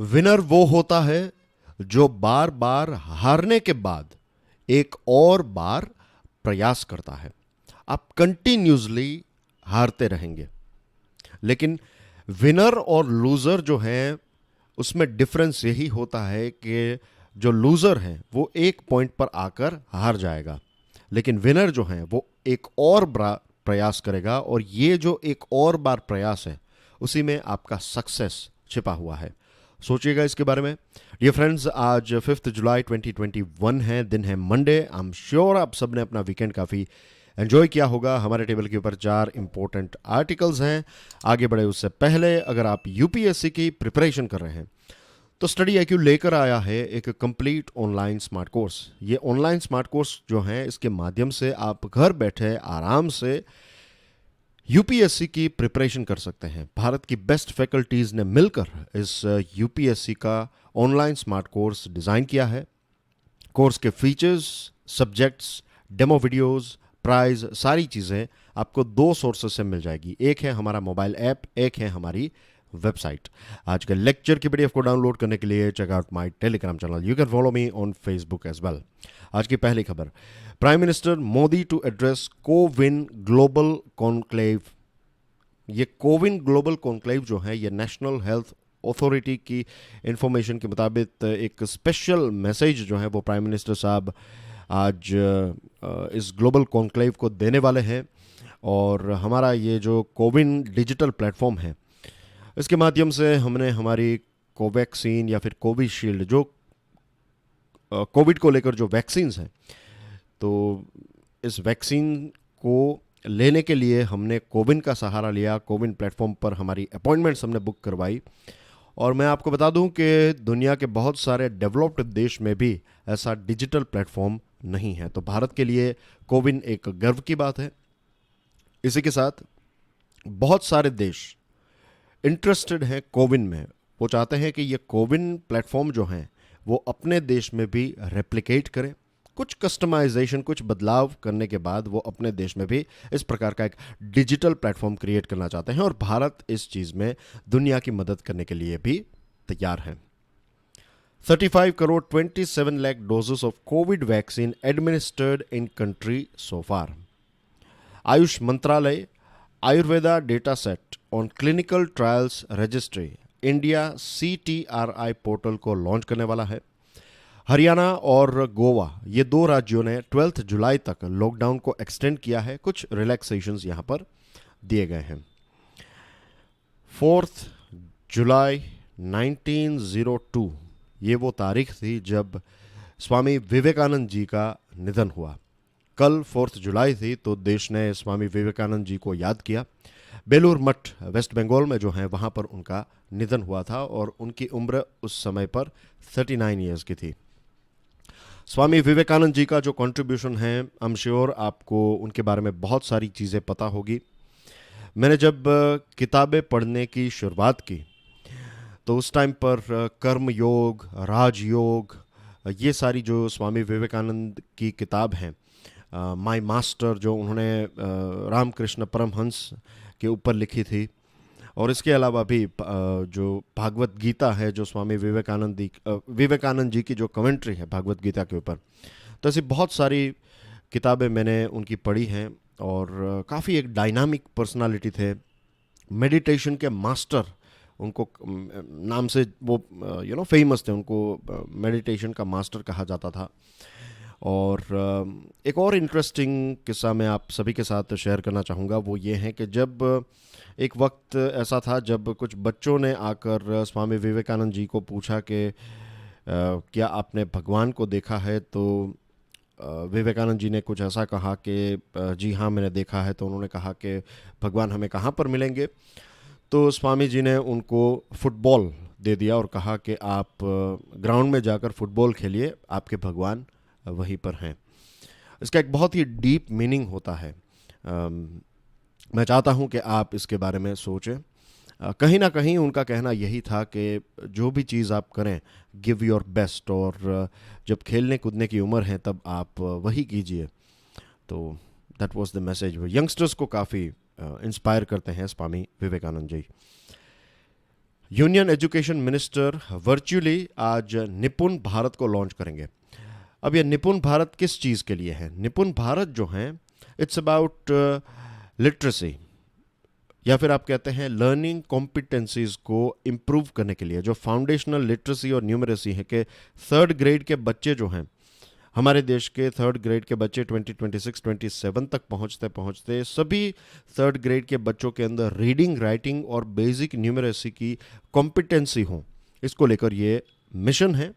Winner वो होता है जो बार बार हारने के बाद एक और बार प्रयास करता है। आप कंटिन्यूसली हारते रहेंगे, लेकिन विनर और लूजर जो है उसमें डिफरेंस यही होता है कि जो लूजर है वो एक पॉइंट पर आकर हार जाएगा, लेकिन विनर जो है वो एक और प्रयास करेगा, और ये जो एक और बार प्रयास है उसी में आपका सक्सेस छिपा हुआ है। सोचिएगा इसके बारे में। डियर फ्रेंड्स, आज 5 जुलाई 2021 है, दिन है मंडे। आई एम श्योर आप सबने अपना वीकेंड काफ़ी एंजॉय किया होगा। हमारे टेबल के ऊपर 4 इंपॉर्टेंट आर्टिकल्स हैं। आगे बढ़े उससे पहले, अगर आप यूपीएससी की प्रिपरेशन कर रहे हैं तो स्टडी IQ लेकर आया है एक कंप्लीट ऑनलाइन स्मार्ट कोर्स। ये ऑनलाइन स्मार्ट कोर्स जो है, इसके माध्यम से आप घर बैठे आराम से यूपीएससी की प्रिपरेशन कर सकते हैं। भारत की बेस्ट फैकल्टीज ने मिलकर इस यूपीएससी का ऑनलाइन स्मार्ट कोर्स डिज़ाइन किया है। कोर्स के features, subjects, demo videos, prize, सारी चीज़ें आपको 2 सोर्सेस से मिल जाएगी। एक है हमारा मोबाइल ऐप, एक है हमारी वेबसाइट। आज के लेक्चर की पीडीएफ को डाउनलोड करने के लिए check out my Telegram channel. You can follow me on Facebook as well. आज की पहली खबर, prime minister Modi to address CoWIN global conclave. ये कोविन ग्लोबल कॉन्क्लेव जो है, ये नेशनल हेल्थ अथॉरिटी की इंफॉर्मेशन के मुताबिक एक स्पेशल मैसेज जो है वो प्राइम मिनिस्टर साहब आज इस ग्लोबल कॉन्क्लेव को देने वाले हैं। और हमारा ये जो कोविन डिजिटल प्लेटफॉर्म है, इसके माध्यम से हमने हमारी कोवैक्सीन या फिर कोविशील्ड, जो कोविड को लेकर जो वैक्सीन्स हैं, तो इस वैक्सीन को लेने के लिए हमने कोविन का सहारा लिया। कोविन प्लेटफॉर्म पर हमारी अपॉइंटमेंट्स हमने बुक करवाई। और मैं आपको बता दूं कि दुनिया के बहुत सारे डेवलप्ड देश में भी ऐसा डिजिटल प्लेटफॉर्म नहीं है, तो भारत के लिए कोविन एक गर्व की बात है। इसी के साथ बहुत सारे देश इंटरेस्टेड हैं कोविन में। वो चाहते हैं कि ये कोविन प्लेटफॉर्म जो हैं वो अपने देश में भी रेप्लिकेट करें। कुछ कस्टमाइजेशन, कुछ बदलाव करने के बाद वो अपने देश में भी इस प्रकार का एक डिजिटल प्लेटफॉर्म क्रिएट करना चाहते हैं, और भारत इस चीज़ में दुनिया की मदद करने के लिए भी तैयार है। 35 crore 27 lakh doses of Covid vaccine administered in country so far. Ayush मंत्रालय Ayurveda data set on clinical trials registry India CTRI portal को लॉन्च करने वाला है। हरियाणा और गोवा, ये 2 राज्यों ने 12 जुलाई तक लॉकडाउन को एक्सटेंड किया है। कुछ रिलैक्सेशंस यहाँ पर दिए गए हैं। 4 जुलाई 1902 ये वो तारीख थी जब स्वामी विवेकानंद जी का निधन हुआ। कल 4 जुलाई थी, तो देश ने स्वामी विवेकानंद जी को याद किया। बेलूर मठ वेस्ट बंगाल में जो है वहाँ पर उनका निधन हुआ था, और उनकी उम्र उस समय पर 39 ईयर्स की थी। स्वामी विवेकानंद जी का जो कंट्रीब्यूशन है, आई एम श्योर आपको उनके बारे में बहुत सारी चीज़ें पता होगी। मैंने जब किताबें पढ़ने की शुरुआत की तो उस टाइम पर कर्म योग, राजयोग, ये सारी जो स्वामी विवेकानंद की किताब हैं, माय मास्टर, जो उन्होंने रामकृष्ण परमहंस के ऊपर लिखी थी, और इसके अलावा भी जो भागवत गीता है, जो स्वामी विवेकानंद जी की जो कमेंट्री है भागवत गीता के ऊपर, तो ऐसी बहुत सारी किताबें मैंने उनकी पढ़ी हैं। और काफ़ी एक डायनामिक पर्सनालिटी थे, मेडिटेशन के मास्टर उनको नाम से वो फेमस थे। उनको मेडिटेशन का मास्टर कहा जाता था। और एक और इंटरेस्टिंग किस्सा मैं आप सभी के साथ शेयर करना चाहूँगा, वो ये है कि जब एक वक्त ऐसा था जब कुछ बच्चों ने आकर स्वामी विवेकानंद जी को पूछा कि क्या आपने भगवान को देखा है, तो विवेकानंद जी ने कुछ ऐसा कहा कि जी हाँ मैंने देखा है। तो उन्होंने कहा कि भगवान हमें कहाँ पर मिलेंगे, तो स्वामी जी ने उनको फुटबॉल दे दिया और कहा कि आप ग्राउंड में जाकर फुटबॉल खेलिए, आपके भगवान वहीं पर हैं। इसका एक बहुत ही डीप मीनिंग होता है। मैं चाहता हूं कि आप इसके बारे में सोचें। कहीं ना कहीं उनका कहना यही था कि जो भी चीज़ आप करें, गिव योर बेस्ट, और जब खेलने कूदने की उम्र है तब आप वही कीजिए। तो that was the message. Youngsters को काफ़ी इंस्पायर करते हैं Swami Vivekananda ji. Union education minister virtually आज निपुण भारत को लॉन्च करेंगे। अब ये निपुण भारत किस चीज़ के लिए है? निपुण भारत जो है इट्स अबाउट लिटरेसी, या फिर आप कहते हैं लर्निंग कॉम्पिटेंसीज को इम्प्रूव करने के लिए। जो फाउंडेशनल लिटरेसी और न्यूमरेसी है कि थर्ड ग्रेड के बच्चे जो हैं, हमारे देश के थर्ड ग्रेड के बच्चे 2026-27 तक पहुंचते पहुंचते सभी थर्ड ग्रेड के बच्चों के अंदर रीडिंग, राइटिंग और बेसिक न्यूमरेसी की कॉम्पिटेंसी हो, इसको लेकर ये मिशन है।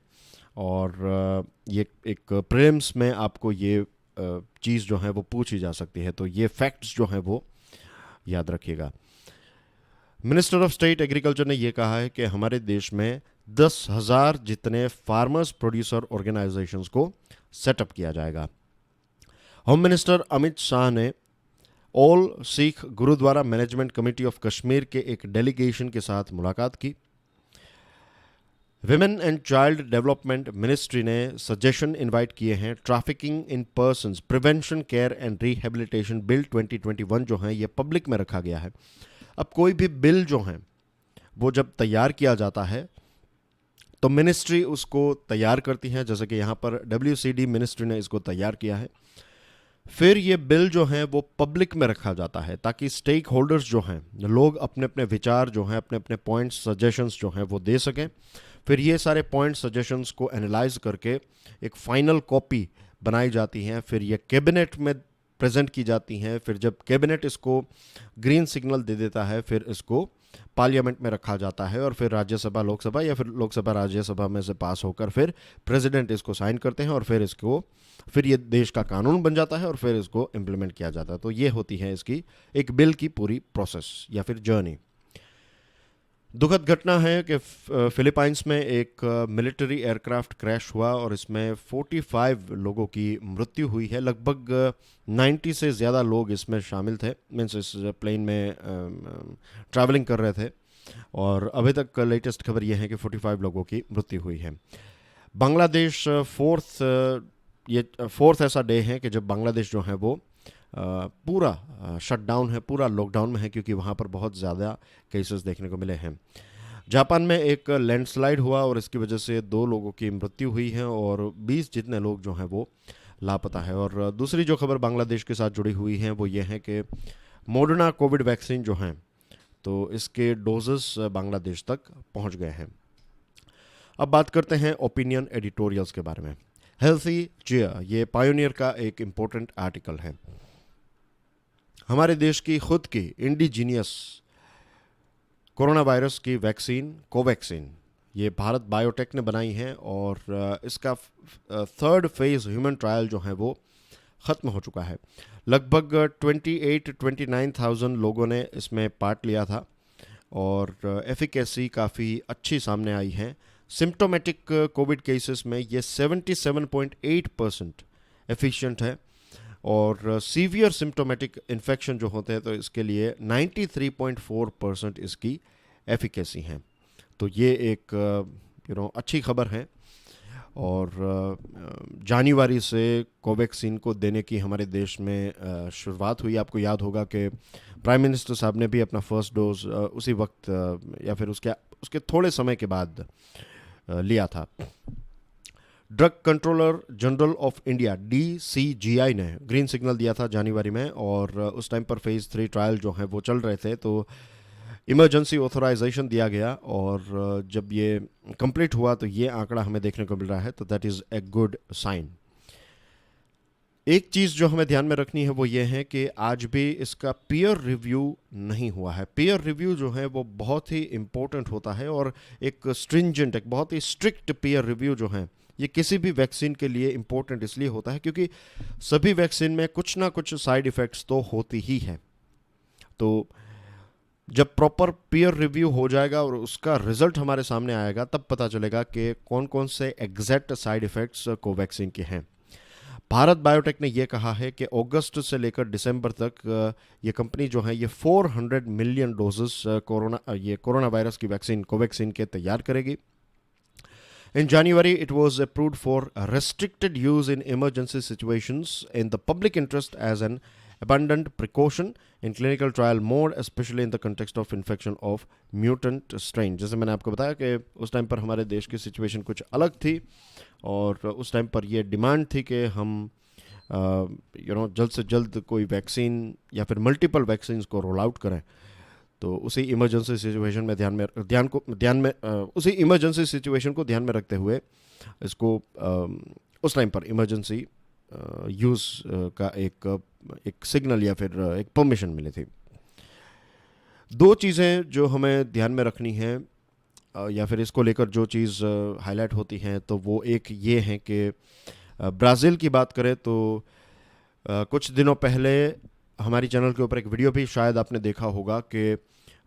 और ये एक प्रीलिम्स में आपको ये चीज़ जो है वो पूछी जा सकती है, तो ये फैक्ट्स जो हैं वो याद रखिएगा। मिनिस्टर ऑफ स्टेट एग्रीकल्चर ने यह कहा है कि हमारे देश में 10,000 जितने फार्मर्स प्रोड्यूसर ऑर्गेनाइजेशंस को सेटअप किया जाएगा। होम मिनिस्टर अमित शाह ने all Sikh gurdwara management committee of Kashmir के एक डेलीगेशन के साथ मुलाकात की। Women and child development ministry ने सजेशन इनवाइट किए हैं। Trafficking in persons prevention care and rehabilitation bill 2021 जो है ये पब्लिक में रखा गया है। अब कोई भी बिल जो है वो जब तैयार किया जाता है तो मिनिस्ट्री उसको तैयार करती है, जैसे कि यहाँ पर WCD मिनिस्ट्री ने इसको तैयार किया है। फिर ये बिल जो है वो पब्लिक में रखा जाता है ताकि स्टेक होल्डर्स जो हैं, लोग अपने अपने विचार जो हैं, अपने अपने पॉइंट्स सजेशंस जो हैं वो दे सकें। फिर ये सारे पॉइंट सजेशंस को एनालाइज करके एक फाइनल कॉपी बनाई जाती है। फिर ये कैबिनेट में प्रेजेंट की जाती हैं। फिर जब कैबिनेट इसको ग्रीन सिग्नल दे देता है फिर इसको पार्लियामेंट में रखा जाता है और फिर राज्यसभा, लोकसभा या फिर लोकसभा राज्यसभा में से पास होकर फिर प्रेसिडेंट इसको साइन करते हैं और फिर ये देश का कानून बन जाता है और फिर इसको इम्प्लीमेंट किया जाता है। तो ये होती है इसकी एक बिल की पूरी प्रोसेस या फिर जर्नी। दुखद घटना है कि फिलीपाइंस में एक मिलिट्री एयरक्राफ्ट क्रैश हुआ और इसमें 45 लोगों की मृत्यु हुई है। लगभग 90 से ज़्यादा लोग इसमें शामिल थे, मीन्स इस प्लेन में ट्रैवलिंग कर रहे थे। और अभी तक लेटेस्ट खबर यह है कि 45 लोगों की मृत्यु हुई है। बांग्लादेश फोर्थ ऐसा डे है कि जब बांग्लादेश जो है वो पूरा शटडाउन है, पूरा लॉकडाउन में है, क्योंकि वहाँ पर बहुत ज़्यादा केसेस देखने को मिले हैं। जापान में एक लैंडस्लाइड हुआ और इसकी वजह से 2 लोगों की मृत्यु हुई है और 20 जितने लोग जो हैं वो लापता है। और दूसरी जो खबर बांग्लादेश के साथ जुड़ी हुई है वो ये है कि मॉडर्ना कोविड वैक्सीन जो हैं तो इसके डोजेस बांग्लादेश तक पहुँच गए हैं। अब बात करते हैं ओपिनियन एडिटोरियल्स के बारे में। हेल्थी चेयर, ये पायोनियर का एक इम्पोर्टेंट आर्टिकल है। हमारे देश की खुद की इंडिजीनियस कोरोना वायरस की वैक्सीन कोवैक्सीन ये भारत बायोटेक ने बनाई है और इसका थर्ड फेज ह्यूमन ट्रायल जो है वो ख़त्म हो चुका है। लगभग 28-29,000 लोगों ने इसमें पार्ट लिया था और एफिकेसी काफ़ी अच्छी सामने आई है। सिम्टोमेटिक कोविड केसेस में ये 77.8% एफिशिएंट है और सीवियर सिम्टोमेटिक इन्फेक्शन जो होते हैं तो इसके लिए 93.4% इसकी एफिकेसी है। तो ये एक अच्छी खबर है। और जनवरी से कोवैक्सीन को देने की हमारे देश में शुरुआत हुई। आपको याद होगा कि प्राइम मिनिस्टर साहब ने भी अपना फर्स्ट डोज उसी वक्त या फिर उसके थोड़े समय के बाद लिया था। Drug controller general of India DCGI ने ग्रीन सिग्नल दिया था जनवरी में और उस टाइम पर फेज़ 3 ट्रायल जो है वो चल रहे थे, तो इमरजेंसी ऑथराइजेशन दिया गया और जब ये कंप्लीट हुआ तो ये आंकड़ा हमें देखने को मिल रहा है, तो that is a good sign. एक चीज़ जो हमें ध्यान में रखनी है वो ये है कि आज भी इसका पीयर रिव्यू नहीं हुआ है। पीयर रिव्यू जो है वो बहुत ही इम्पोर्टेंट होता है और एक स्ट्रिंजेंट, एक बहुत ही स्ट्रिक्ट पीयर रिव्यू जो है ये किसी भी वैक्सीन के लिए इम्पोर्टेंट इसलिए होता है क्योंकि सभी वैक्सीन में कुछ ना कुछ साइड इफ़ेक्ट्स तो होती ही है। तो जब प्रॉपर पीयर रिव्यू हो जाएगा और उसका रिजल्ट हमारे सामने आएगा तब पता चलेगा कि कौन कौन से एग्जैक्ट साइड इफ़ेक्ट्स कोवैक्सीन के हैं। भारत बायोटेक ने यह कहा है कि अगस्त से लेकर दिसंबर तक ये कंपनी जो है ये 400 मिलियन डोजेस कोरोना वायरस की वैक्सीन कोवैक्सीन के तैयार करेगी। In January, it was approved for restricted use in emergency situations in the public interest as an abundant precaution in clinical trial mode, especially in the context of infection of mutant strain. जैसे मैंने आपको बताया कि उस time पर हमारे देश की सिचुएशन कुछ अलग थी और उस टाइम पर ये डिमांड थी कि हम जल्द से जल्द कोई वैक्सीन या फिर मल्टीपल वैक्सीन को रोल आउट करें। तो उसी इमरजेंसी सिचुएशन में उसी इमरजेंसी सिचुएशन को ध्यान में रखते हुए इसको उस टाइम पर इमरजेंसी यूज़ का एक सिग्नल या फिर एक परमिशन मिली थी। दो चीज़ें जो हमें ध्यान में रखनी है या फिर इसको लेकर जो चीज़ हाईलाइट होती हैं तो वो एक ये है कि ब्राज़ील की बात करें तो कुछ दिनों पहले हमारी चैनल के ऊपर एक वीडियो भी शायद आपने देखा होगा कि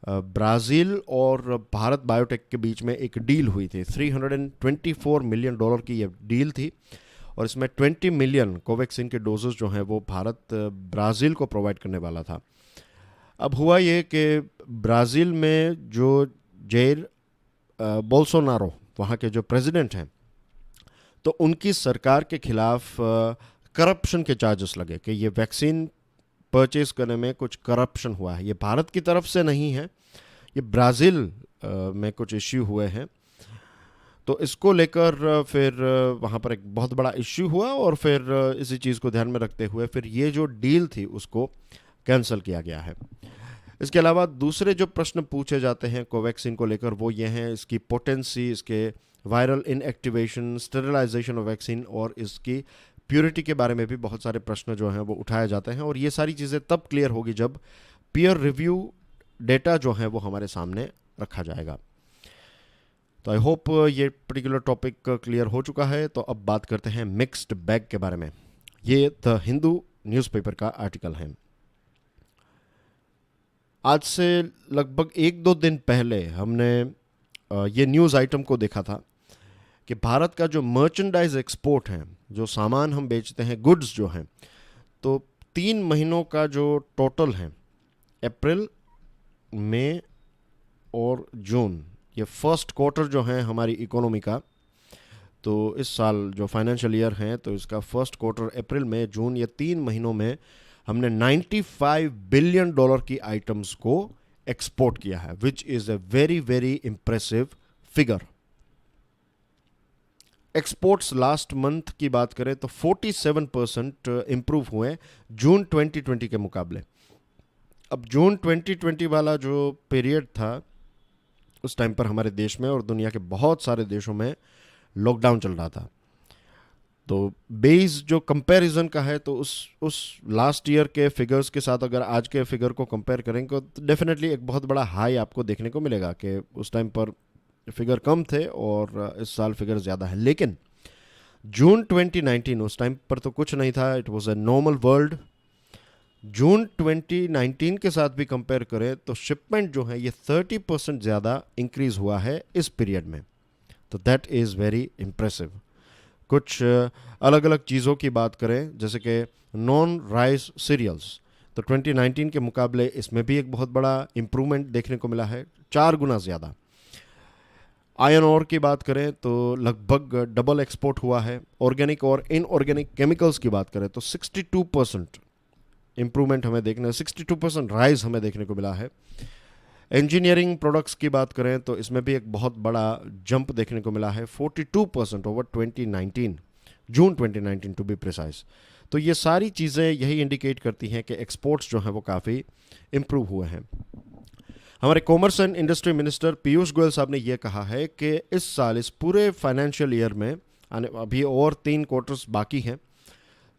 ब्राज़ील और भारत बायोटेक के बीच में एक डील हुई थी। $324 मिलियन की ये डील थी और इसमें 20 मिलियन कोवैक्सीन के डोजेस जो हैं वो भारत ब्राज़ील को प्रोवाइड करने वाला था। अब हुआ ये कि ब्राज़ील में जो जेर बोल्सोनारो वहाँ के जो प्रेसिडेंट हैं तो उनकी सरकार के खिलाफ करप्शन के चार्जेस लगे कि ये वैक्सीन परचेज करने में कुछ करप्शन हुआ है। ये भारत की तरफ से नहीं है, ये ब्राज़ील में कुछ इश्यू हुए हैं। तो इसको लेकर फिर वहाँ पर एक बहुत बड़ा इश्यू हुआ और फिर इसी चीज़ को ध्यान में रखते हुए फिर ये जो डील थी उसको कैंसिल किया गया है। इसके अलावा दूसरे जो प्रश्न पूछे जाते हैं कोवैक्सीन को लेकर वो ये हैं इसकी पोटेंसी, इसके viral inactivation, sterilisation of vaccine और इसकी प्योरिटी के बारे में भी बहुत सारे प्रश्न जो हैं वो उठाए जाते हैं और ये सारी चीज़ें तब क्लियर होगी जब पीयर रिव्यू डेटा जो है वो हमारे सामने रखा जाएगा। तो आई होप ये पर्टिकुलर टॉपिक क्लियर हो चुका है। तो अब बात करते हैं मिक्स्ड बैग के बारे में। ये द हिंदू न्यूज़पेपर का आर्टिकल है। आज से लगभग 1-2 दिन पहले हमने ये न्यूज़ आइटम को देखा था कि भारत का जो मर्चेंडाइज एक्सपोर्ट है, जो सामान हम बेचते हैं, गुड्स जो हैं, तो 3 महीनों का जो टोटल है अप्रैल, मई और जून, ये फर्स्ट क्वार्टर जो है हमारी इकोनॉमी का, तो इस साल जो फाइनेंशियल ईयर है तो इसका फर्स्ट क्वार्टर अप्रैल, मई, जून, ये 3 महीनों में हमने $95 बिलियन की आइटम्स को एक्सपोर्ट किया है, which is a very very impressive figure. Exports last month की बात करें तो 47% इम्प्रूव हुए जून 2020 के मुकाबले। अब जून 2020 वाला जो पीरियड था उस टाइम पर हमारे देश में और दुनिया के बहुत सारे देशों में लॉकडाउन चल रहा था। तो बेस जो कंपैरिजन का है तो उस लास्ट ईयर के फिगर्स के साथ अगर आज के फिगर को कंपेयर करेंगे तो डेफिनेटली एक बहुत बड़ा हाई आपको देखने को मिलेगा कि उस टाइम पर फिगर कम थे और इस साल फिगर ज़्यादा है। लेकिन जून 2019 उस टाइम पर तो कुछ नहीं था, it was a normal world. June 2019 के साथ भी कंपेयर करें तो शिपमेंट जो है ये 30% ज़्यादा इंक्रीज़ हुआ है इस पीरियड में। तो दैट इज़ वेरी इम्प्रेसिव। कुछ अलग अलग चीज़ों की बात करें जैसे कि नॉन राइस सीरियल्स, तो 2019 के मुकाबले इसमें भी एक बहुत बड़ा इम्प्रूवमेंट देखने को मिला है, 4 गुना ज़्यादा। आयरन ओर की बात करें तो लगभग डबल एक्सपोर्ट हुआ है। ऑर्गेनिक और इनऑर्गेनिक केमिकल्स की बात करें तो 62% इम्प्रूवमेंट हमें देखने, 62% राइज हमें देखने को मिला है। इंजीनियरिंग प्रोडक्ट्स की बात करें तो इसमें भी एक बहुत बड़ा जंप देखने को मिला है, 42% over 2019, June 2019 to be precise. तो ये सारी चीज़ें यही इंडिकेट करती हैं कि एक्सपोर्ट्स जो हैं वो काफ़ी इम्प्रूव हुए हैं। हमारे commerce and industry minister Piyush Goyal साहब ने यह कहा है कि इस साल, इस पूरे फाइनेंशियल ईयर में, अभी और 3 क्वार्टर्स बाकी हैं,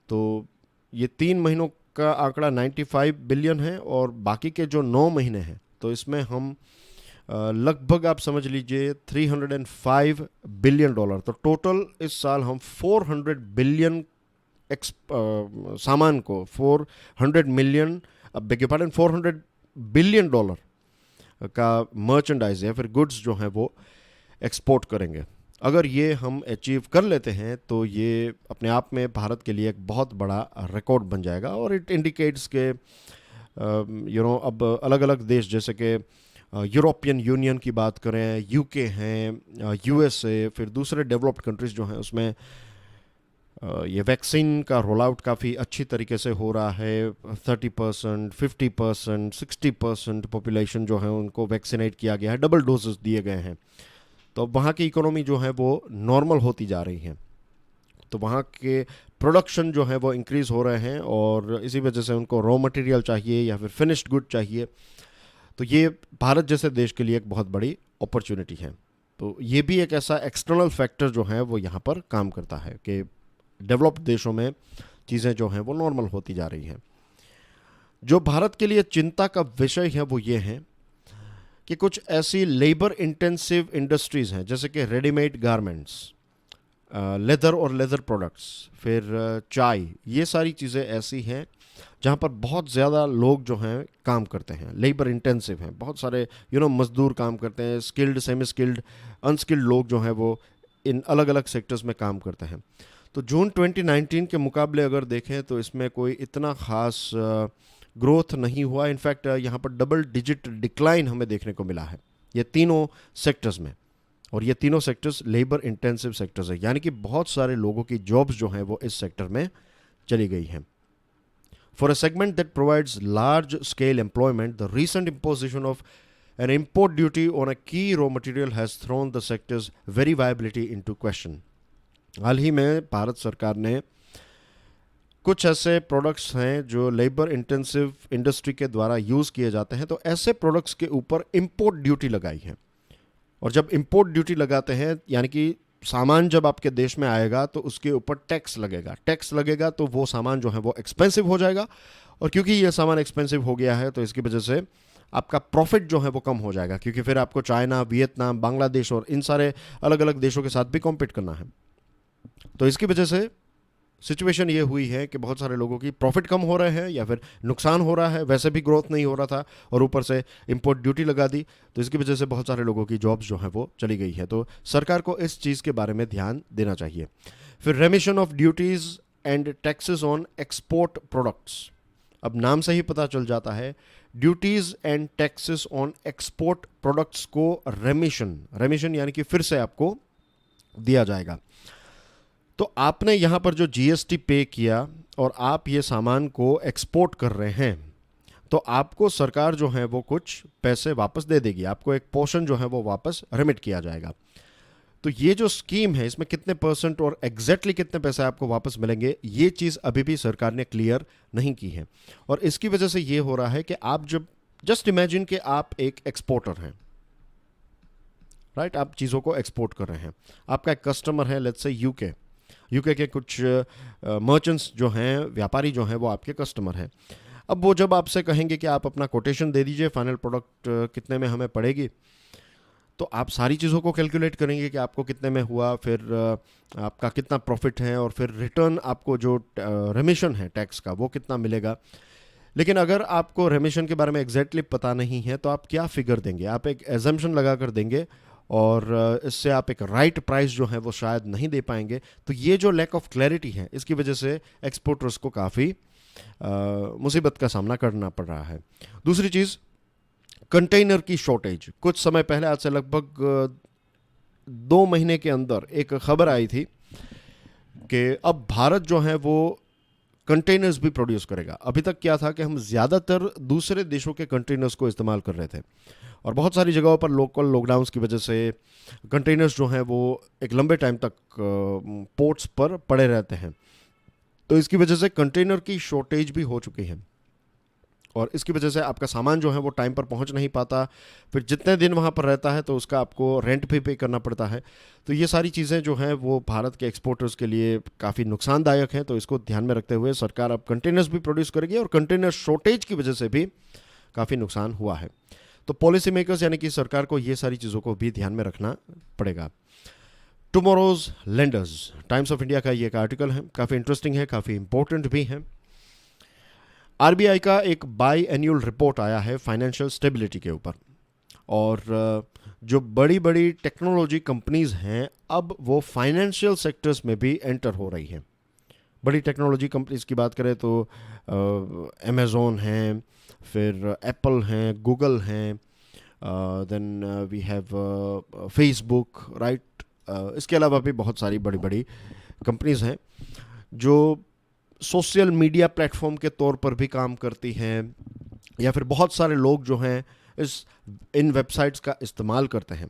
तो ये 3 महीनों का आंकड़ा 95 बिलियन है और बाकी के जो 9 महीने हैं तो इसमें हम लगभग आप समझ लीजिए $305 बिलियन। तो टोटल इस साल हम 400 बिलियन सामान को 400 million, bag your pardon, $400 billion का मर्चेंडाइज या फिर गुड्स जो हैं वो एक्सपोर्ट करेंगे। अगर ये हम अचीव कर लेते हैं तो ये अपने आप में भारत के लिए एक बहुत बड़ा रिकॉर्ड बन जाएगा और इट इंडिकेट्स के अब अलग अलग देश जैसे कि यूरोपियन यूनियन की बात करें, यूके हैं, यूएसए, फिर दूसरे डेवलप्ड कंट्रीज जो हैं उसमें ये वैक्सीन का रोल आउट काफ़ी अच्छी तरीके से हो रहा है। 30%, 50%, 60% पॉपुलेशन जो है उनको वैक्सीनेट किया गया है, डबल डोजेस दिए गए हैं। तो अब वहाँ की इकोनॉमी जो है वो नॉर्मल होती जा रही है, तो वहाँ के प्रोडक्शन जो है वो इंक्रीज़ हो रहे हैं और इसी वजह से उनको रॉ मटेरियल चाहिए या फिर फिनिश्ड गुड चाहिए। तो ये भारत जैसे देश के लिए एक बहुत बड़ी अपॉर्चुनिटी है। तो ये भी एक ऐसा एक्सटर्नल फैक्टर जो है वो यहाँ पर काम करता है कि डेवलप्ड देशों में चीज़ें जो हैं वो नॉर्मल होती जा रही हैं। जो भारत के लिए चिंता का विषय है वो ये है कि कुछ ऐसी लेबर इंटेंसिव इंडस्ट्रीज़ हैं जैसे कि रेडीमेड गारमेंट्स, लेदर और लेदर प्रोडक्ट्स, फिर चाय, ये सारी चीज़ें ऐसी हैं जहाँ पर बहुत ज़्यादा लोग जो हैं काम करते हैं, लेबर इंटेंसिव हैं, बहुत सारे मज़दूर काम करते हैं, स्किल्ड, सेमी स्किल्ड, अनस्किल्ड लोग जो हैं वो इन अलग अलग सेक्टर्स में काम करते हैं। तो जून 2019 के मुकाबले अगर देखें तो इसमें कोई इतना ख़ास ग्रोथ नहीं हुआ। इनफैक्ट यहाँ पर डबल डिजिट डिक्लाइन हमें देखने को मिला है ये तीनों सेक्टर्स में, और ये तीनों सेक्टर्स लेबर इंटेंसिव सेक्टर्स है, यानी कि बहुत सारे लोगों की जॉब्स जो हैं वो इस सेक्टर में चली गई हैं। For a segment that provides large scale employment, the recent imposition of an import duty on a key raw material has thrown the sector's very viability into question. हाल ही में भारत सरकार ने कुछ ऐसे प्रोडक्ट्स हैं जो लेबर इंटेंसिव इंडस्ट्री के द्वारा use किए जाते हैं, तो ऐसे प्रोडक्ट्स के ऊपर इंपोर्ट ड्यूटी लगाई है। और जब इंपोर्ट ड्यूटी लगाते हैं यानी कि सामान जब आपके देश में आएगा तो उसके ऊपर टैक्स लगेगा, टैक्स लगेगा तो वो सामान जो है वो एक्सपेंसिव हो जाएगा, और क्योंकि ये सामान एक्सपेंसिव हो गया है तो इसकी वजह से आपका प्रॉफिट जो है वो कम हो जाएगा, क्योंकि फिर आपको चाइना, वियतनाम, बांग्लादेश और इन सारे अलग अलग देशों के साथ भी कॉम्पीट करना है। तो इसकी वजह से सिचुएशन ये हुई है कि बहुत सारे लोगों की प्रॉफिट कम हो रहे हैं या फिर नुकसान हो रहा है, वैसे भी ग्रोथ नहीं हो रहा था और ऊपर से इंपोर्ट ड्यूटी लगा दी, तो इसकी वजह से बहुत सारे लोगों की जॉब्स जो हैं वो चली गई है। तो सरकार को इस चीज़ के बारे में ध्यान देना चाहिए। फिर रेमिशन of duties and taxes on export products, अब नाम से ही पता चल जाता है, duties and taxes on export products को रेमिशन यानी कि फिर से आपको दिया जाएगा। तो आपने यहाँ पर जो जीएसटी पे किया और आप ये सामान को एक्सपोर्ट कर रहे हैं, तो आपको सरकार जो है वो कुछ पैसे वापस दे देगी, आपको एक पोर्शन जो है वो वापस रिमिट किया जाएगा। तो ये जो स्कीम है इसमें कितने परसेंट और एग्जैक्टली कितने पैसे आपको वापस मिलेंगे, ये चीज़ अभी भी सरकार ने क्लियर नहीं की है। और इसकी वजह से ये हो रहा है कि आप जब जस्ट इमेजिन कि आप एक एक्सपोर्टर हैं, राइट, आप चीज़ों को एक्सपोर्ट कर रहे हैं, आपका एक कस्टमर है, लेट्स से यूके के कुछ मर्चेंट्स जो हैं, व्यापारी जो हैं, वो आपके कस्टमर हैं। अब वो जब आपसे कहेंगे कि आप अपना कोटेशन दे दीजिए, फाइनल प्रोडक्ट कितने में हमें पड़ेगी, तो आप सारी चीज़ों को कैलकुलेट करेंगे कि आपको कितने में हुआ, फिर आपका कितना प्रॉफिट है, और फिर रिटर्न आपको जो रेमिशन है टैक्स का वो कितना मिलेगा। लेकिन अगर आपको रेमिशन के बारे में एग्जैक्टली पता नहीं है तो आप क्या फिगर देंगे, आप एक एजम्पशन लगा कर देंगे और इससे आप एक राइट प्राइस जो है वो शायद नहीं दे पाएंगे। तो ये जो लैक ऑफ क्लैरिटी है इसकी वजह से एक्सपोर्टर्स को काफ़ी मुसीबत का सामना करना पड़ रहा है। दूसरी चीज़, कंटेनर की शॉर्टेज। कुछ समय पहले, आज से लगभग 2 महीने के अंदर एक खबर आई थी कि अब भारत जो है वो कंटेनर्स भी प्रोड्यूस करेगा। अभी तक क्या था कि हम ज़्यादातर दूसरे देशों के कंटेनर्स को इस्तेमाल कर रहे थे, और बहुत सारी जगहों पर लोकल लॉकडाउन्स की वजह से कंटेनर्स जो हैं वो एक लंबे टाइम तक पोर्ट्स पर पड़े रहते हैं। तो इसकी वजह से कंटेनर की शॉर्टेज भी हो चुकी है, और इसकी वजह से आपका सामान जो है वो टाइम पर पहुंच नहीं पाता, फिर जितने दिन वहाँ पर रहता है तो उसका आपको रेंट भी पे करना पड़ता है। तो ये सारी चीज़ें जो हैं वो भारत के एक्सपोर्टर्स के लिए काफ़ी नुकसानदायक हैं। तो इसको ध्यान में रखते हुए सरकार अब कंटेनर्स भी प्रोड्यूस करेगी, और कंटेनर शॉर्टेज की वजह से भी काफ़ी नुकसान हुआ है। तो पॉलिसी मेकर्स यानी कि सरकार को ये सारी चीज़ों को भी ध्यान में रखना पड़ेगा। Tomorrow's lenders, times of India का ये एक आर्टिकल है, काफ़ी इंटरेस्टिंग है, काफ़ी इंपॉर्टेंट भी है। आरबीआई का एक बाई एनुअल रिपोर्ट आया है फाइनेंशियल स्टेबिलिटी के ऊपर, और जो बड़ी बड़ी टेक्नोलॉजी कंपनीज हैं अब वो फाइनेंशियल सेक्टर्स में भी एंटर हो रही हैं। बड़ी टेक्नोलॉजी कंपनीज की बात करें तो अमेज़ॉन हैं, फिर एप्पल हैं, गूगल हैं, then we have Facebook, right. इसके अलावा भी बहुत सारी बड़ी बड़ी कंपनीज हैं। जो सोशल मीडिया प्लेटफॉर्म के तौर पर भी काम करती हैं, या फिर बहुत सारे लोग जो हैं इन वेबसाइट्स का इस्तेमाल करते हैं।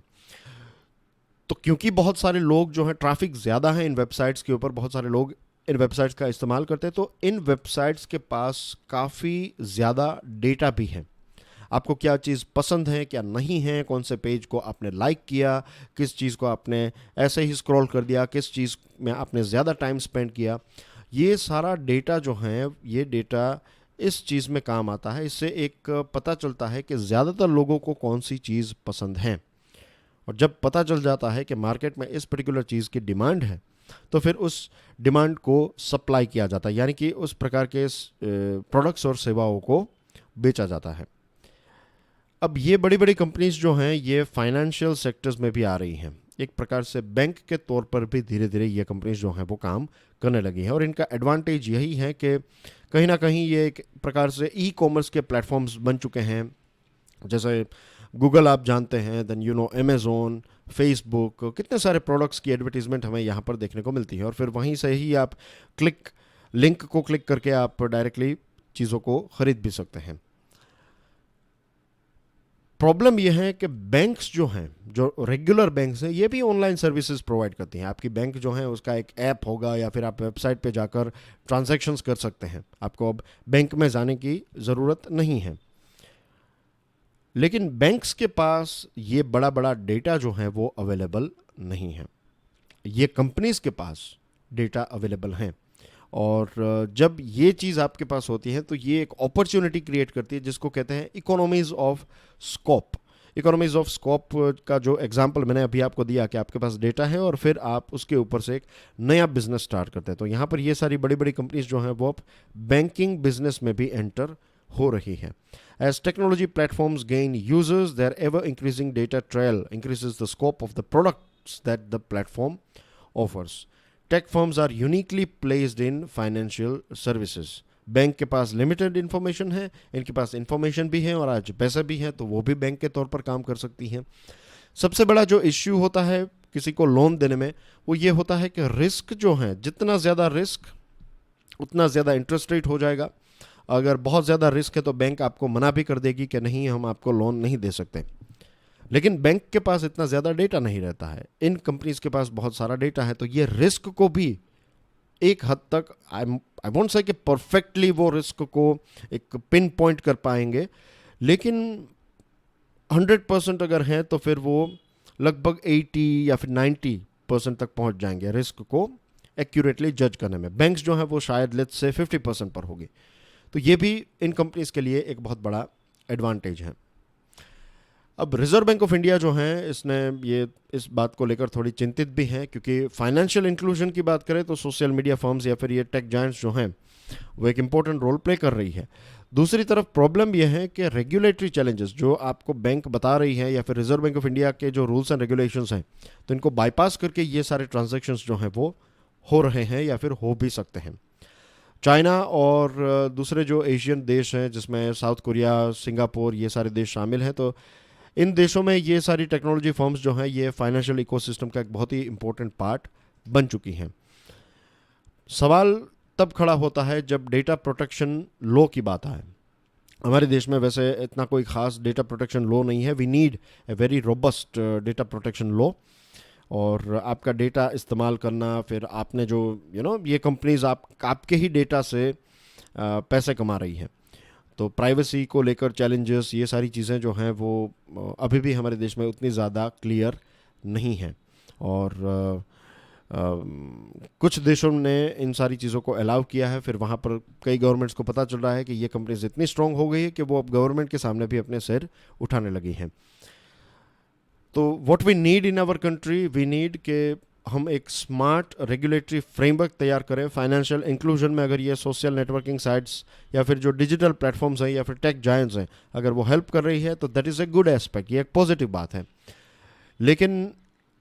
तो क्योंकि बहुत सारे लोग जो हैं, ट्रैफिक ज़्यादा है इन वेबसाइट्स के ऊपर, बहुत सारे लोग इन वेबसाइट्स का इस्तेमाल करते हैं, तो इन वेबसाइट्स के पास काफ़ी ज़्यादा डेटा भी है। आपको क्या चीज़ पसंद है, क्या नहीं है, कौन से पेज को आपने लाइक किया, किस चीज़ को आपने ऐसे ही स्क्रॉल कर दिया, किस चीज़ में आपने ज़्यादा टाइम स्पेंड किया, ये सारा डेटा जो है, ये डेटा इस चीज़ में काम आता है। इससे एक पता चलता है कि ज़्यादातर लोगों को कौन सी चीज़ पसंद है। और जब पता चल जाता है कि मार्केट में इस पर्टिकुलर चीज़ की डिमांड है, तो फिर उस डिमांड को सप्लाई किया जाता है, यानी कि उस प्रकार के प्रोडक्ट्स और सेवाओं को बेचा जाता है। अब ये बड़ी बड़ी कंपनीज जो हैं, ये फाइनेंशियल सेक्टर्स में भी आ रही हैं। एक प्रकार से बैंक के तौर पर भी धीरे धीरे ये कंपनीज जो हैं वो काम करने लगी हैं। और इनका एडवांटेज यही है कि कहीं ना कहीं ये एक प्रकार से ई कॉमर्स के प्लेटफॉर्म्स बन चुके हैं। जैसे गूगल आप जानते हैं, देन अमेज़ोन, फेसबुक, कितने सारे प्रोडक्ट्स की एडवर्टीजमेंट हमें यहाँ पर देखने को मिलती है। और फिर वहीं से ही आप लिंक को क्लिक करके आप डायरेक्टली चीज़ों को ख़रीद भी सकते हैं। प्रॉब्लम यह है कि बैंक्स जो हैं, जो रेगुलर बैंक्स हैं, ये भी ऑनलाइन सर्विसेज प्रोवाइड करती हैं। आपकी बैंक जो है उसका एक ऐप होगा, या फिर आप वेबसाइट पे जाकर ट्रांजैक्शंस कर सकते हैं। आपको अब बैंक में जाने की ज़रूरत नहीं है। लेकिन बैंक्स के पास ये बड़ा बड़ा डेटा जो है वो अवेलेबल नहीं है। ये कंपनीज के पास डेटा अवेलेबल हैं। और जब ये चीज़ आपके पास होती है तो ये एक अपॉर्चुनिटी क्रिएट करती है, जिसको कहते हैं economies of scope. Economies of scope का जो एग्जांपल मैंने अभी आपको दिया कि आपके पास डेटा है और फिर आप उसके ऊपर से एक नया बिजनेस स्टार्ट करते हैं। तो यहाँ पर ये सारी बड़ी बड़ी कंपनीज जो हैं वो अब बैंकिंग बिजनेस में भी एंटर हो रही है। As technology platforms gain users, their ever increasing data trail increases the scope of the products that the platform offers. Tech firms are uniquely placed in financial services. Bank के पास limited information है, इनके पास information भी है और आज पैसा भी है, तो वो भी बैंक के तौर पर काम कर सकती हैं। सबसे बड़ा जो इश्यू होता है किसी को लोन देने में, वो ये होता है कि रिस्क जो है, जितना ज़्यादा रिस्क उतना ज़्यादा इंटरेस्ट रेट हो जाएगा। अगर बहुत ज़्यादा रिस्क है तो बैंक आपको मना भी कर देगी कि नहीं, हम आपको लोन नहीं दे सकते। लेकिन बैंक के पास इतना ज़्यादा डेटा नहीं रहता है, इन कंपनीज के पास बहुत सारा डेटा है, तो ये रिस्क को भी एक हद तक आई वोंट से कि परफेक्टली वो रिस्क को एक पिन पॉइंट कर पाएंगे, लेकिन 100% अगर है तो फिर वो लगभग 80 या फिर 90% तक पहुंच जाएंगे रिस्क को एक्यूरेटली जज करने में। बैंक्स जो है वो शायद लेट्स से 50% पर होगी। तो ये भी इन कंपनीज के लिए एक बहुत बड़ा एडवांटेज है। अब रिजर्व बैंक ऑफ इंडिया जो है, इसने ये इस बात को लेकर थोड़ी चिंतित भी है, क्योंकि फाइनेंशियल इंक्लूजन की बात करें तो सोशल मीडिया फर्म्स या फिर ये टेक जायंट्स जो हैं वो एक इंपॉर्टेंट रोल प्ले कर रही है। दूसरी तरफ प्रॉब्लम यह है कि रेगुलेटरी चैलेंजेस जो आपको बैंक बता रही है या फिर रिजर्व बैंक ऑफ इंडिया के जो रूल्स एंड रेगुलेशंस हैं, तो इनको बाईपास करके ये सारे ट्रांजैक्शंस जो हैं वो हो रहे हैं या फिर हो भी सकते हैं। चाइना और दूसरे जो एशियन देश हैं, जिसमें साउथ कोरिया, सिंगापुर, ये सारे देश शामिल हैं, तो इन देशों में ये सारी टेक्नोलॉजी फर्म्स जो हैं ये फाइनेंशियल इकोसिस्टम का एक बहुत ही इंपॉर्टेंट पार्ट बन चुकी हैं। सवाल तब खड़ा होता है जब डेटा प्रोटेक्शन लॉ की बात आए। हमारे देश में वैसे इतना कोई खास डेटा प्रोटेक्शन लॉ नहीं है। We need a very robust data protection law. और आपका डेटा इस्तेमाल करना, फिर आपने जो ये कंपनीज आपके ही डेटा से पैसे कमा रही हैं, तो प्राइवेसी को लेकर चैलेंजेस, ये सारी चीज़ें जो हैं वो अभी भी हमारे देश में उतनी ज़्यादा क्लियर नहीं हैं। और कुछ देशों ने इन सारी चीज़ों को अलाउ किया है, फिर वहाँ पर कई गवर्नमेंट्स को पता चल रहा है कि ये कंपनीज इतनी स्ट्रांग हो गई है कि वो अब गवर्नमेंट के सामने भी अपने सिर उठाने लगी हैं। तो what we need in our country, we need कि हम एक स्मार्ट रेगुलेटरी फ्रेमवर्क तैयार करें फाइनेंशियल इंक्लूजन में। अगर ये सोशल नेटवर्किंग साइट्स या फिर जो डिजिटल प्लेटफॉर्म्स हैं या फिर टेक जायंट्स हैं, अगर वो हेल्प कर रही है तो that is a good aspect, ये एक पॉजिटिव बात है। लेकिन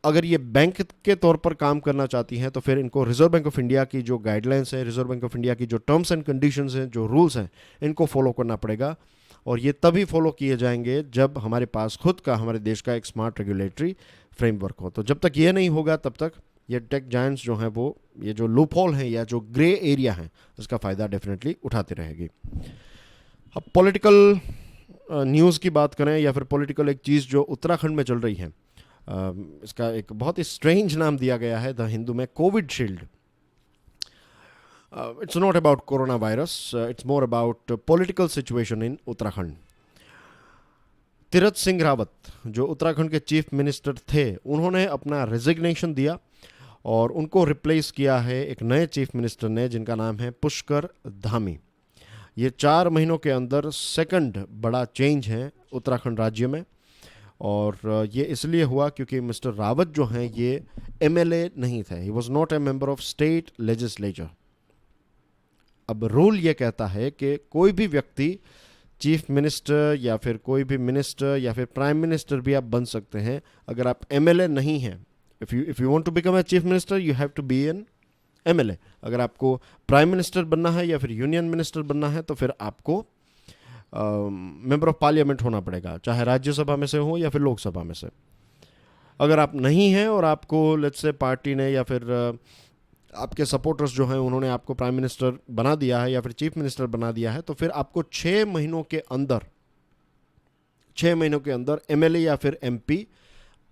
अगर ये बैंक के तौर पर काम करना चाहती हैं तो फिर इनको रिजर्व बैंक ऑफ इंडिया की जो गाइडलाइंस है, रिजर्व बैंक ऑफ इंडिया की जो टर्म्स एंड कंडीशंस हैं, जो रूल्स हैं, इनको फॉलो करना पड़ेगा। और ये तभी फॉलो किए जाएंगे जब हमारे पास खुद का, हमारे देश का एक स्मार्ट रेगुलेटरी फ्रेमवर्क हो। तो जब तक ये नहीं होगा तब तक ये टेक जायंट्स जो हैं वो ये जो लूप होल है या जो ग्रे एरिया है इसका फ़ायदा डेफिनेटली उठाते रहेगी। अब पॉलिटिकल न्यूज़ की बात करें या फिर पॉलिटिकल एक चीज़ जो उत्तराखंड में चल रही है, इसका एक बहुत ही स्ट्रेंज नाम दिया गया है द हिंदू में, Covid shield. It's not about corona virus, it's more about political situation in Uttarakhand. Tirath Singh Rawat जो उत्तराखंड के चीफ मिनिस्टर थे, उन्होंने अपना रेजिग्नेशन दिया और उनको रिप्लेस किया है एक नए चीफ मिनिस्टर ने जिनका नाम है पुष्कर धामी। ये 4 महीनों के अंदर सेकंड बड़ा चेंज है उत्तराखंड राज्य में, और ये इसलिए हुआ क्योंकि मिस्टर रावत जो हैं ये एमएलए नहीं थे, he was not a member of state legislature. अब रूल ये कहता है कि कोई भी व्यक्ति चीफ मिनिस्टर या फिर कोई भी मिनिस्टर या फिर प्राइम मिनिस्टर भी आप बन सकते हैं अगर आप एमएलए नहीं हैं। If you want to become a chief minister you have to be an MLA. अगर आपको प्राइम मिनिस्टर बनना है या फिर यूनियन मिनिस्टर बनना है तो फिर आपको मेंबर ऑफ पार्लियामेंट होना पड़ेगा, चाहे राज्यसभा में से हो या फिर लोकसभा में से। अगर आप नहीं हैं और आपको लेट्स से पार्टी ने या फिर आपके सपोर्टर्स जो हैं उन्होंने आपको प्राइम मिनिस्टर बना दिया है या फिर चीफ मिनिस्टर बना दिया है, तो फिर आपको 6 महीनों के अंदर एमएलए या फिर एमपी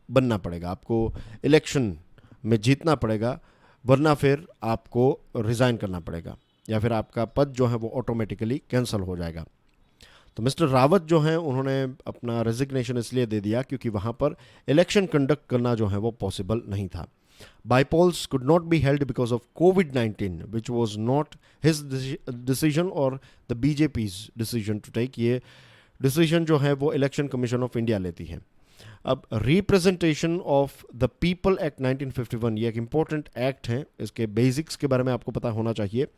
बनना पड़ेगा। आपको इलेक्शन में जीतना पड़ेगा, वरना फिर आपको रिज़ाइन करना पड़ेगा या फिर आपका पद जो है वो ऑटोमेटिकली कैंसिल हो जाएगा। तो मिस्टर रावत जो हैं उन्होंने अपना रेजिग्नेशन इसलिए दे दिया क्योंकि वहाँ पर इलेक्शन कंडक्ट करना जो है वो पॉसिबल नहीं था। Bypolls could not be held because of COVID-19, which was not his decision or the BJP's decision to take. ये डिसीजन जो है वो इलेक्शन कमीशन ऑफ इंडिया लेती है। अब representation of the people act 1951 ये एक इम्पॉर्टेंट एक्ट है, इसके बेसिक्स के बारे में आपको पता होना चाहिए।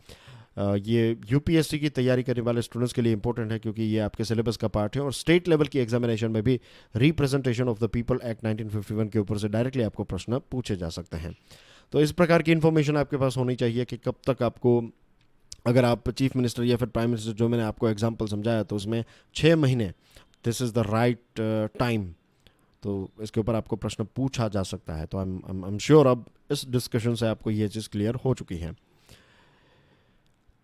ये यूपीएससी की तैयारी करने वाले स्टूडेंट्स के लिए इंपॉर्टेंट है क्योंकि ये आपके सिलेबस का पार्ट है, और स्टेट लेवल की एग्जामिनेशन में भी representation of the people act 1951 के ऊपर से डायरेक्टली आपको प्रश्न पूछे जा सकते हैं। तो इस प्रकार की इन्फॉर्मेशन आपके पास होनी चाहिए कि कब तक आपको, अगर आप चीफ मिनिस्टर या फिर प्राइम मिनिस्टर, जो मैंने आपको एग्जाम्पल समझाया, तो उसमें 6 महीने this is the right time, तो इसके ऊपर आपको प्रश्न पूछा जा सकता है। तो आई एम श्योर अब इस डिस्कशन से आपको ये चीज़ क्लियर हो चुकी है।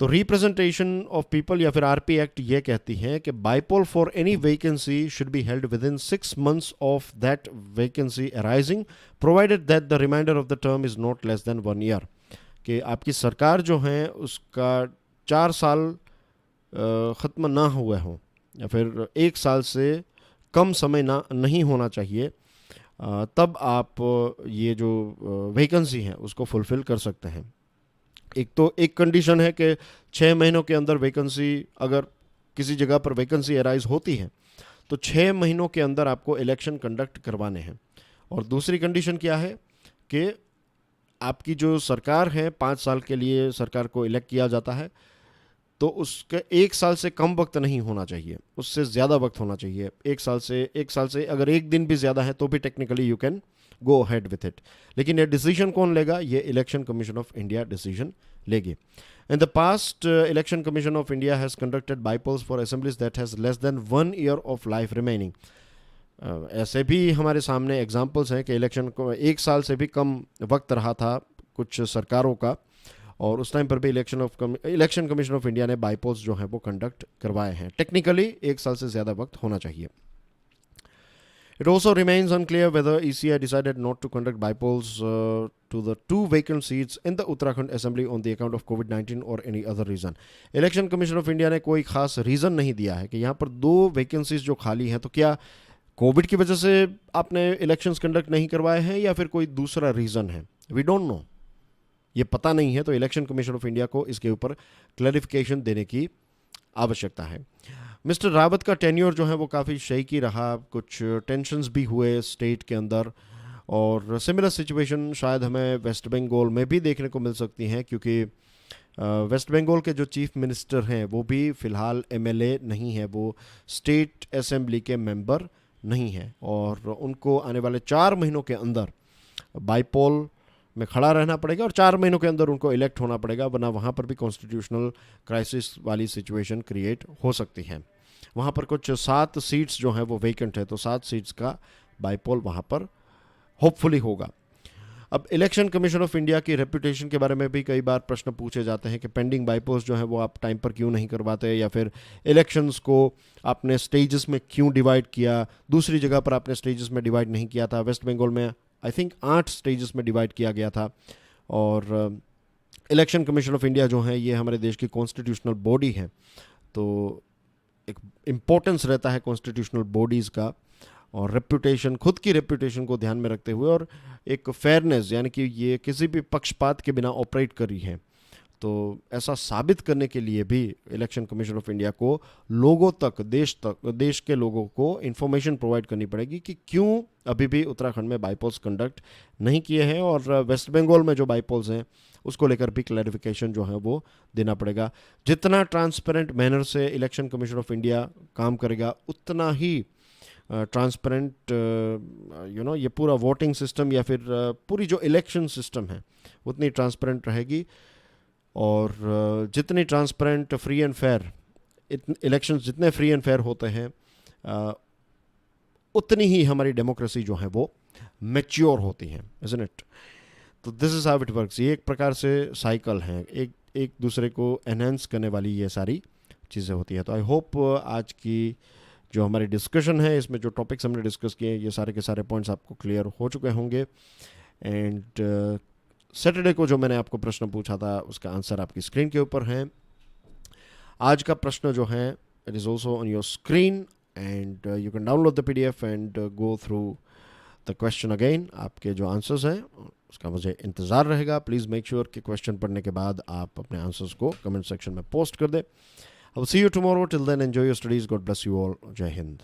तो रिप्रेजेंटेशन ऑफ पीपल या फिर आरपी एक्ट ये कहती है कि bypoll for any vacancy should be held within 6 months of that vacancy arising, provided that the reminder of the term is not less than 1 year। कि आपकी सरकार जो है उसका 4 साल ख़त्म ना हुए हों या फिर 1 साल से कम समय नहीं होना चाहिए, तब आप ये जो वैकेंसी है उसको फुलफ़िल कर सकते हैं। एक कंडीशन है कि 6 महीनों के अंदर वैकेंसी, अगर किसी जगह पर वैकेंसी अराइज होती है तो 6 महीनों के अंदर आपको इलेक्शन कंडक्ट करवाने हैं। और दूसरी कंडीशन क्या है कि आपकी जो सरकार है 5 साल के लिए सरकार को इलेक्ट किया जाता है, तो उसके 1 साल से कम वक्त नहीं होना चाहिए, उससे ज़्यादा वक्त होना चाहिए। 1 साल से अगर 1 दिन भी ज़्यादा है तो भी technically you can go ahead with it. लेकिन ये डिसीजन कौन लेगा? ये election commission of India decision लेगी। In the past, Election Commission of India has conducted bypolls for assemblies that has less than 1 year of life remaining. ऐसे भी हमारे सामने एग्जाम्पल्स हैं कि इलेक्शन को 1 साल से भी कम वक्त रहा था कुछ सरकारों का, और उस टाइम पर भी इलेक्शन कमीशन ऑफ इंडिया ने बाइपोल्स जो हैं वो कंडक्ट करवाए हैं। टेक्निकली 1 साल से ज़्यादा वक्त होना चाहिए। It also remains unclear whether ECI decided not to conduct bypolls to the 2 vacant seats in the Uttarakhand Assembly on the account of COVID-19 or any other reason. Election Commission of India ने कोई खास reason नहीं दिया है कि यहाँ पर 2 vacancies जो खाली हैं तो क्या कोविड की वजह से आपने इलेक्शंस कंडक्ट नहीं करवाए हैं या फिर कोई दूसरा रीज़न है। वी डोंट नो, ये पता नहीं है। तो इलेक्शन कमीशन ऑफ इंडिया को इसके ऊपर क्लैरिफिकेशन देने की आवश्यकता है। मिस्टर रावत का टेन्योर जो है वो काफ़ी शेकी रहा, कुछ टेंशन्स भी हुए स्टेट के अंदर, और सिमिलर सिचुएशन शायद हमें वेस्ट बंगाल में भी देखने को मिल सकती हैं, क्योंकि वेस्ट बंगाल के जो चीफ मिनिस्टर हैं वो भी फ़िलहाल एमएलए नहीं है, वो स्टेट असेंबली के मेंबर नहीं हैं, और उनको आने वाले 4 महीनों के अंदर बाइपोल में खड़ा रहना पड़ेगा और 4 महीनों के अंदर उनको इलेक्ट होना पड़ेगा, वरना वहाँ पर भी कॉन्स्टिट्यूशनल क्राइसिस वाली सिचुएशन क्रिएट हो सकती है। वहाँ पर कुछ 7 सीट्स जो हैं वो वेकेंट है, तो 7 सीट्स का बाइपोल वहाँ पर होपफुली होगा। अब इलेक्शन कमीशन ऑफ इंडिया की रेपुटेशन के बारे में भी कई बार प्रश्न पूछे जाते हैं कि पेंडिंग बाईपोस्ट जो है वो आप टाइम पर क्यों नहीं करवाते, या फिर इलेक्शंस को आपने स्टेजेस में क्यों डिवाइड किया, दूसरी जगह पर आपने स्टेजेस में डिवाइड नहीं किया था। वेस्ट बंगाल में आई थिंक 8 स्टेजेस में डिवाइड किया गया था। और इलेक्शन कमीशन ऑफ इंडिया जो है ये हमारे देश की कॉन्स्टिट्यूशनल बॉडी है, तो एक इम्पोर्टेंस रहता है कॉन्स्टिट्यूशनल बॉडीज़ का, और रेपुटेशन, खुद की रेपुटेशन को ध्यान में रखते हुए और एक फेयरनेस, यानी कि ये किसी भी पक्षपात के बिना ऑपरेट कर रही है। तो ऐसा साबित करने के लिए भी इलेक्शन कमीशन ऑफ इंडिया को लोगों तक, देश के लोगों को इन्फॉर्मेशन प्रोवाइड करनी पड़ेगी कि क्यों अभी भी उत्तराखंड में बाईपोल्स कंडक्ट नहीं किए हैं, और वेस्ट बंगाल में जो बाईपोल्स हैं उसको लेकर भी क्लैरिफिकेशन जो है वो देना पड़ेगा। जितना ट्रांसपेरेंट मैनर से इलेक्शन कमीशन ऑफ इंडिया काम करेगा, उतना ही ट्रांसपेरेंट ये पूरा वोटिंग सिस्टम या फिर पूरी जो इलेक्शन सिस्टम है उतनी ट्रांसपेरेंट रहेगी। और जितनी transparent, free and fair elections जितने फ्री एंड फेयर होते हैं, उतनी ही हमारी डेमोक्रेसी जो है वो मैच्योर होती है, इज़न्ट इट? तो this is how it works. ये एक प्रकार से साइकिल है, एक दूसरे को एनहेंस करने वाली ये सारी चीज़ें होती हैं। तो आई होप आज की जो हमारी डिस्कशन है, इसमें जो टॉपिक्स हमने डिस्कस किए, ये सारे के सारे पॉइंट्स आपको क्लियर हो चुके होंगे। एंड सैटरडे को जो मैंने आपको प्रश्न पूछा था उसका आंसर आपकी स्क्रीन के ऊपर है। आज का प्रश्न जो है it is also on your screen, and you can download the PDF and go through the question again. आपके जो आंसर्स हैं उसका मुझे इंतज़ार रहेगा। प्लीज़ मेक श्योर कि क्वेश्चन पढ़ने के बाद आप अपने आंसर्स को कमेंट सेक्शन में पोस्ट कर दें। I will see you tomorrow. Till then enjoy your studies. God bless you all. जय हिंद।